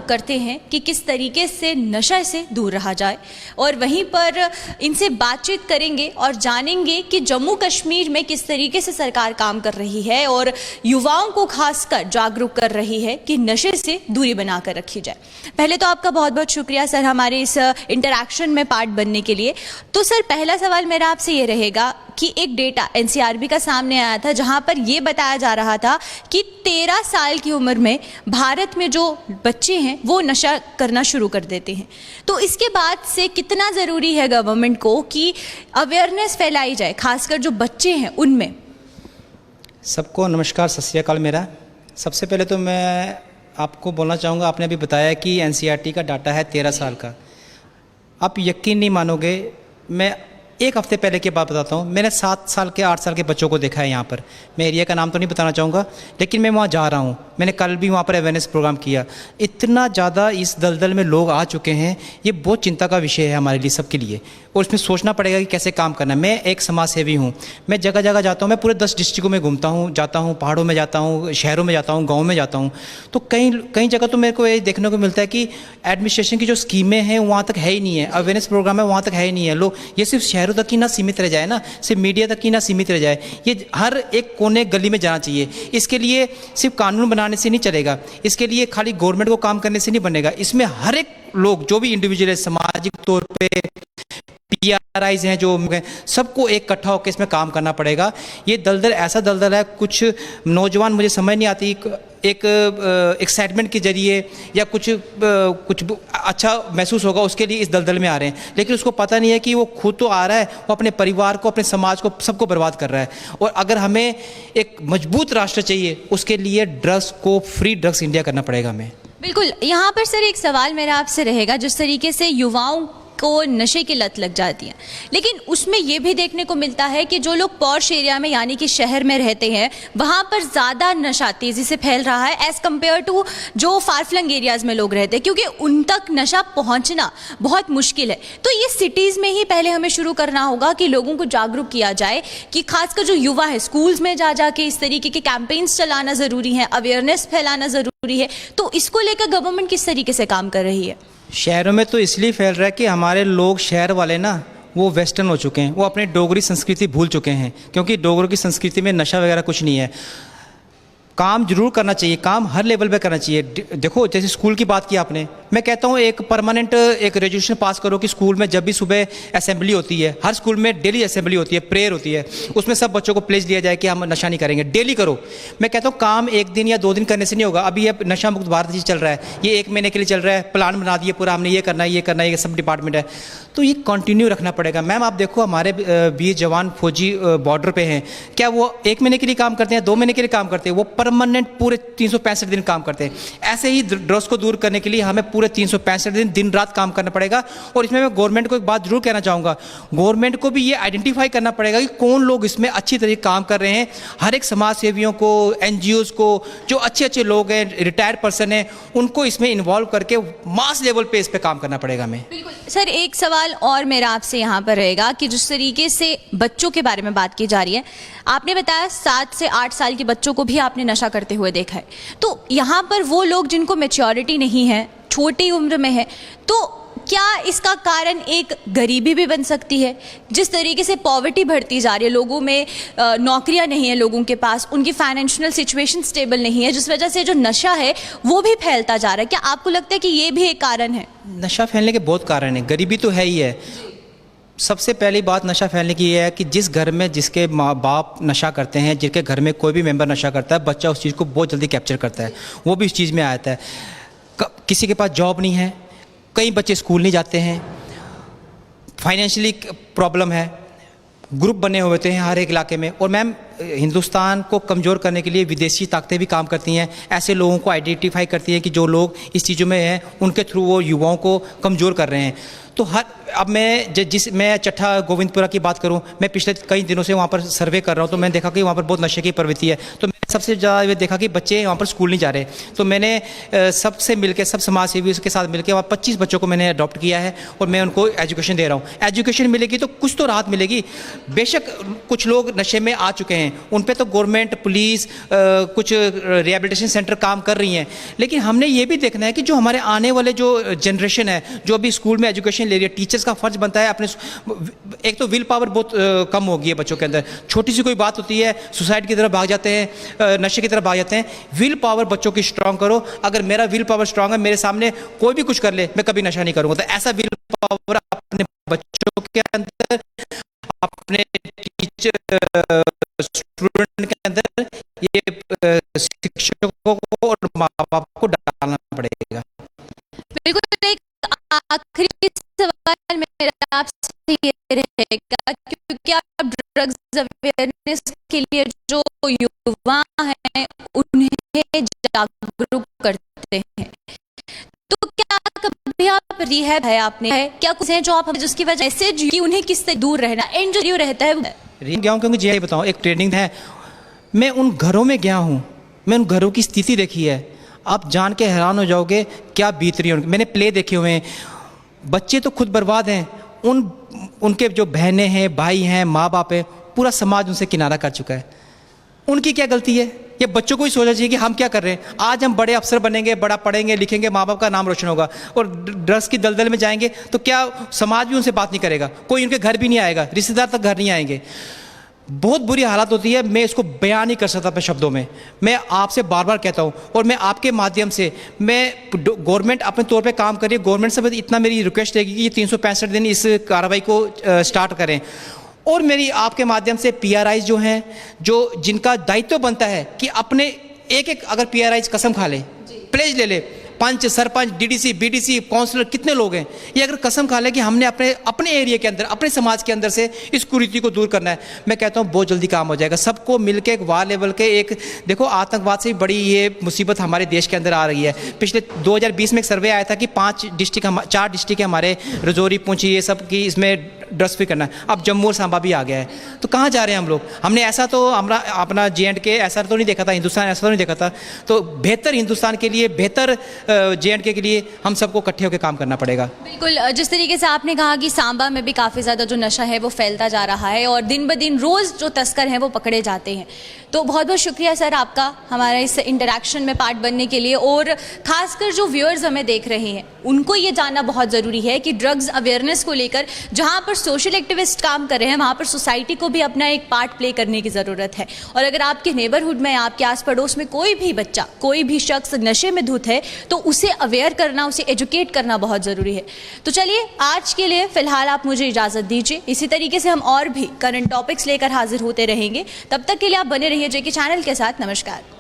जागरूक करते हैं कि किस तरीके से नशा से दूर रहा जाए, और वहीं पर इनसे बातचीत करेंगे और जानेंगे कि जम्मू कश्मीर में किस तरीके से सरकार काम कर रही है और युवाओं को खासकर जागरूक कर रही है कि नशे से दूरी बनाकर रखी जाए। पहले तो आपका बहुत बहुत शुक्रिया सर हमारे इस इंटरैक्शन में पार्ट बनने के लिए। तो सर पहला सवाल मेरा आपसे ये रहेगा कि एक डेटा एनसीआरबी का सामने आया था जहां पर यह बताया जा रहा था कि 13 साल की उम्र में भारत में जो बच्चे हैं वो नशा करना शुरू कर देते हैं। तो इसके बाद से कितना ज़रूरी है गवर्नमेंट को कि अवेयरनेस फैलाई जाए, खासकर जो बच्चे हैं उनमें। सबको नमस्कार, सत श्री अकाल। मेरा सबसे पहले तो मैं आपको बोलना चाहूँगा, आपने अभी बताया कि एनसीईआरटी का डाटा है 13 साल का। आप यकीन नहीं मानोगे, मैं एक हफ्ते पहले की बात बताता हूँ। मैंने 7 साल के 8 साल के बच्चों को देखा है यहाँ पर। मैं एरिया का नाम तो नहीं बताना चाहूँगा, लेकिन मैं वहाँ जा रहा हूँ। मैंने कल भी वहाँ पर अवेयरनेस प्रोग्राम किया। इतना ज़्यादा इस दलदल में लोग आ चुके हैं, ये बहुत चिंता का विषय है हमारे लिए, सबके लिए, और इसमें सोचना पड़ेगा कि कैसे काम करना है। मैं एक समाज सेवी हूँ, मैं जगह जगह जाता हूँ, मैं पूरे 10 डिस्ट्रिक्टों में घूमता हूँ, जाता हूँ, पहाड़ों में जाता हूँ, शहरों में जाता हूँ, गाँव में जाता हूँ। तो कई जगह तो मेरे को ये देखने को मिलता है कि एडमिनिस्ट्रेशन की जो स्कीमें हैं वहाँ तक है ही नहीं है, अवेयरनेस प्रोग्राम है वहाँ तक है ही नहीं है। लोग ये सिर्फ शहरों तक ही ना सीमित रह जाए ना, सिर्फ मीडिया तक ही ना सीमित रह जाए, ये हर एक कोने गली में जाना चाहिए। इसके लिए सिर्फ कानून बनाने से नहीं चलेगा, इसके लिए खाली गवर्नमेंट को काम करने से नहीं बनेगा। इसमें हर एक लोग जो भी इंडिविजुअल है, सामाजिक तौर पे पीआरआईज हैं, जो सबको एक इकट्ठा होकर इसमें काम करना पड़ेगा। ये दलदल ऐसा दलदल है, कुछ नौजवान, मुझे समझ नहीं आती, एक एक्साइटमेंट के जरिए या कुछ अच्छा महसूस होगा उसके लिए इस दलदल में आ रहे हैं, लेकिन उसको पता नहीं है कि वो खुद तो आ रहा है, वो अपने परिवार को, अपने समाज को, सबको बर्बाद कर रहा है। और अगर हमें एक मजबूत राष्ट्र चाहिए, उसके लिए ड्रग्स को फ्री ड्रग्स इंडिया करना पड़ेगा हमें। बिल्कुल। यहाँ पर सर एक सवाल मेरा आपसे रहेगा, जिस तरीके से युवाओं को नशे की लत लग जाती है, लेकिन उसमें यह भी देखने को मिलता है कि जो लोग पॉश एरिया में यानी कि शहर में रहते हैं वहाँ पर ज़्यादा नशा तेज़ी से फैल रहा है एज़ कम्पेयर टू जो फारफ्लंग एरियाज़ में लोग रहते हैं, क्योंकि उन तक नशा पहुँचना बहुत मुश्किल है। तो ये सिटीज़ में ही पहले हमें शुरू करना होगा कि लोगों को जागरूक किया जाए कि खासकर जो युवा है स्कूल्स में जा के इस तरीके के कैंपेन्स चलाना ज़रूरी है, अवेयरनेस फैलाना ज़रूरी है। तो इसको लेकर गवर्नमेंट किस तरीके से काम कर रही है? शहरों में तो इसलिए फैल रहा है कि हमारे लोग, शहर वाले ना, वो वेस्टर्न हो चुके हैं, वो अपनी डोगरी संस्कृति भूल चुके हैं, क्योंकि डोगरों की संस्कृति में नशा वगैरह कुछ नहीं है। काम जरूर करना चाहिए, काम हर लेवल पे करना चाहिए। देखो जैसे स्कूल की बात की आपने, मैं कहता हूँ एक परमानेंट एक रेजोल्यूशन पास करो कि स्कूल में जब भी सुबह असेंबली होती है, हर स्कूल में डेली असेंबली होती है, प्रेयर होती है, उसमें सब बच्चों को प्लेज दिया जाए कि हम नशा नहीं करेंगे। डेली करो। मैं कहता हूँ काम एक दिन या 2 दिन करने से नहीं होगा। अभी ये नशा मुक्त भारत जी चल रहा है, ये 1 महीने के लिए चल रहा है, प्लान बना दिए पूरा, हमने ये करना है, ये करना है, ये सब डिपार्टमेंट है, तो ये कंटिन्यू रखना पड़ेगा। मैम आप देखो हमारे वीर जवान फौजी बॉर्डर पे हैं, क्या वो 1 महीने के लिए काम करते हैं, 2 महीने के लिए काम करते हैं? वो परमानेंट पूरे 365 दिन काम करते हैं। ऐसे ही ड्रग्स को दूर करने के लिए हमें पूरे 365 दिन रात काम करना पड़ेगा। और इसमें मैं गवर्नमेंट को एक बात जरूर कहना चाहूँगा, गवर्नमेंट को भी ये आइडेंटिफाई करना पड़ेगा कि कौन लोग इसमें अच्छी तरीके काम कर रहे हैं। हर एक समाज सेवियों को, एनजीओज को, जो अच्छे लोग हैं, रिटायर्ड पर्सन हैं, उनको इसमें इन्वॉल्व करके मास लेवल पे इस पे काम करना पड़ेगा हमें। बिल्कुल सर, एक सवाल और मेरा आपसे यहाँ पर रहेगा कि जिस तरीके से बच्चों के बारे में बात की जा रही है, आपने बताया 7 से 8 साल के बच्चों को भी आपने नशा करते हुए देखा है। तो यहाँ पर वो लोग जिनको मैच्योरिटी नहीं है, छोटी उम्र में है, तो क्या इसका कारण एक गरीबी भी बन सकती है? जिस तरीके से पॉवर्टी बढ़ती जा रही है, लोगों में नौकरियां नहीं है, लोगों के पास उनकी फाइनेंशियल सिचुएशन स्टेबल नहीं है, जिस वजह से जो नशा है वो भी फैलता जा रहा है। क्या आपको लगता है कि ये भी एक कारण है? नशा फैलने के बहुत कारण है, गरीबी तो है ही है। सबसे पहली बात नशा फैलने की ये है कि जिस घर में जिसके माँ बाप नशा करते हैं, जिनके घर में कोई भी मेंबर नशा करता है, बच्चा उस चीज़ को बहुत जल्दी कैप्चर करता है, वो भी इस चीज़ में आ जाता है। किसी के पास जॉब नहीं है, कई बच्चे स्कूल नहीं जाते हैं, फाइनेंशियली प्रॉब्लम है, ग्रुप बने हुए थे हर एक इलाके में। और मैम हिंदुस्तान को कमज़ोर करने के लिए विदेशी ताकतें भी काम करती हैं, ऐसे लोगों को आइडेंटिफाई करती हैं कि जो लोग इस चीज़ों में हैं, उनके थ्रू वो युवाओं को कमज़ोर कर रहे हैं। तो अब मैं चट्ठा गोविंदपुरा की बात करूं, मैं पिछले कई दिनों से वहाँ पर सर्वे कर रहा हूँ, तो मैंने देखा कि वहाँ पर बहुत नशे की प्रवृत्ति है। तो मैंने सबसे ज़्यादा ये देखा कि बच्चे वहाँ पर स्कूल नहीं जा रहे, तो मैंने सबसे मिलकर, सब समाज सेवियों के साथ मिलकर वहाँ 25 बच्चों को मैंने अडॉप्ट किया है और मैं उनको एजुकेशन दे रहा हूँ। एजुकेशन मिलेगी तो कुछ तो राहत मिलेगी। बेशक कुछ लोग नशे में आ चुके हैं, हैं, उन पे तो गवर्नमेंट, पुलिस, कुछ रिहैबिलिटेशन सेंटर काम कर रही हैं, लेकिन हमने ये भी देखना है कि जो हमारे आने वाले जो जनरेशन है, जो अभी स्कूल में एजुकेशन ले रही है, टीचर्स का फर्ज बनता है अपने, एक तो विल पावर बहुत कम हो गई है बच्चों के अंदर, छोटी सी कोई बात होती है सुसाइड की तरफ भाग जाते हैं, नशे की तरफ भाग जाते हैं। विल पावर बच्चों की स्ट्रांग करो। अगर मेरा विल पावर स्ट्रांग है, मेरे सामने कोई भी कुछ कर ले, मैं कभी नशा नहीं करूंगा। तो ऐसा विल पावर अपने बच्चों के अंदर, अपने टीचर, स्टूडेंट के अंदर, ये शिक्षकों को और माँ बाप को डालना पड़ेगा। बिल्कुल। एक आखिरी सवाल मेरा आपसे ये रहेगा, क्योंकि आप ड्रग्स अवेयरनेस के लिए जो युवा हैं उन्हें जागरूक करते हैं, तो क्या कभी आप रिहैब है आपने है क्या कुछ है जो आप जिसकी वजह से कि उन्हें किस से दूर रहना एंड जो रहता है गया हूँ, क्योंकि जी बताऊँ, एक ट्रेनिंग है, मैं उन घरों में गया हूँ, मैं उन घरों की स्थिति देखी है, आप जान के हैरान हो जाओगे क्या बीत रही है। मैंने प्ले देखे हुए हैं, बच्चे तो खुद बर्बाद हैं, उनके जो बहनें हैं, भाई हैं, माँ बाप हैं, पूरा समाज उनसे किनारा कर चुका है। उनकी क्या गलती है? ये बच्चों को ही सोचना चाहिए कि हम क्या कर रहे हैं। आज हम बड़े अफसर बनेंगे, बड़ा पढ़ेंगे लिखेंगे, माँ बाप का नाम रोशन होगा, और ड्रग्स की दलदल में जाएंगे तो क्या समाज भी उनसे बात नहीं करेगा, कोई उनके घर भी नहीं आएगा, रिश्तेदार तक घर नहीं आएंगे। बहुत बुरी हालत होती है। मैं इसको बयान नहीं कर सकता अपने शब्दों में। मैं आपसे बार बार कहता हूँ, और मैं आपके माध्यम से, मैं गवर्नमेंट अपने तौर पे काम कर रही है, गवर्नमेंट से इतना मेरी रिक्वेस्ट रहेगी कि ये 365 दिन इस कार्रवाई को स्टार्ट करें। और मेरी आपके माध्यम से PRIs जो हैं, जो जिनका दायित्व बनता है कि अपने एक अगर PRIs कसम खा ले, प्लेज ले ले, पंच, सरपंच, DDC, BDC, काउंसलर, कितने लोग हैं, ये अगर कसम खा ले कि हमने अपने एरिया के अंदर, अपने समाज के अंदर से इस कुरीति को दूर करना है, मैं कहता हूँ बहुत जल्दी काम हो जाएगा। सबको मिलकर एक वार लेवल के, एक देखो आतंकवाद से बड़ी ये मुसीबत हमारे देश के अंदर आ रही है। पिछले 2020 में एक सर्वे आया था कि 4 डिस्ट्रिक्ट हमारे, रजौरी, पुंछ, ये सब की इसमें ड्रग्स फ्री करना है। अब जम्मू और सांबा भी आ गया है, तो कहाँ जा रहे हैं हम लोग? हमने ऐसा तो हमारा अपना J&K ऐसा तो नहीं देखा था, हिंदुस्तान ऐसा तो नहीं देखा था। तो बेहतर हिंदुस्तान के लिए, बेहतर J&K के लिए हम सबको इकट्ठे होकर काम करना पड़ेगा। बिल्कुल। जिस तरीके से आपने कहा कि सांबा में भी काफ़ी ज़्यादा जो नशा है वो फैलता जा रहा है और दिन ब दिन रोज़ जो तस्कर हैं वो पकड़े जाते हैं, तो बहुत बहुत शुक्रिया सर आपका हमारे इस इंटरेक्शन में पार्ट बनने के लिए। और ख़ासकर जो व्यूअर्स हमें देख रहे हैं उनको ये जानना बहुत ज़रूरी है कि ड्रग्स अवेयरनेस को लेकर जहाँ पर सोशल एक्टिविस्ट काम कर रहे हैं, वहाँ पर सोसाइटी को भी अपना एक पार्ट प्ले करने की ज़रूरत है। और अगर आपके नेबरहुड में, आपके आस पड़ोस में कोई भी बच्चा, कोई भी शख्स नशे में धुत है, तो उसे अवेयर करना, उसे एजुकेट करना बहुत ज़रूरी है। तो चलिए आज के लिए फ़िलहाल आप मुझे इजाज़त दीजिए। इसी तरीके से हम और भी करंट टॉपिक्स लेकर हाजिर होते रहेंगे। तब तक के लिए आप बने रहिए JK चैनल के साथ। नमस्कार।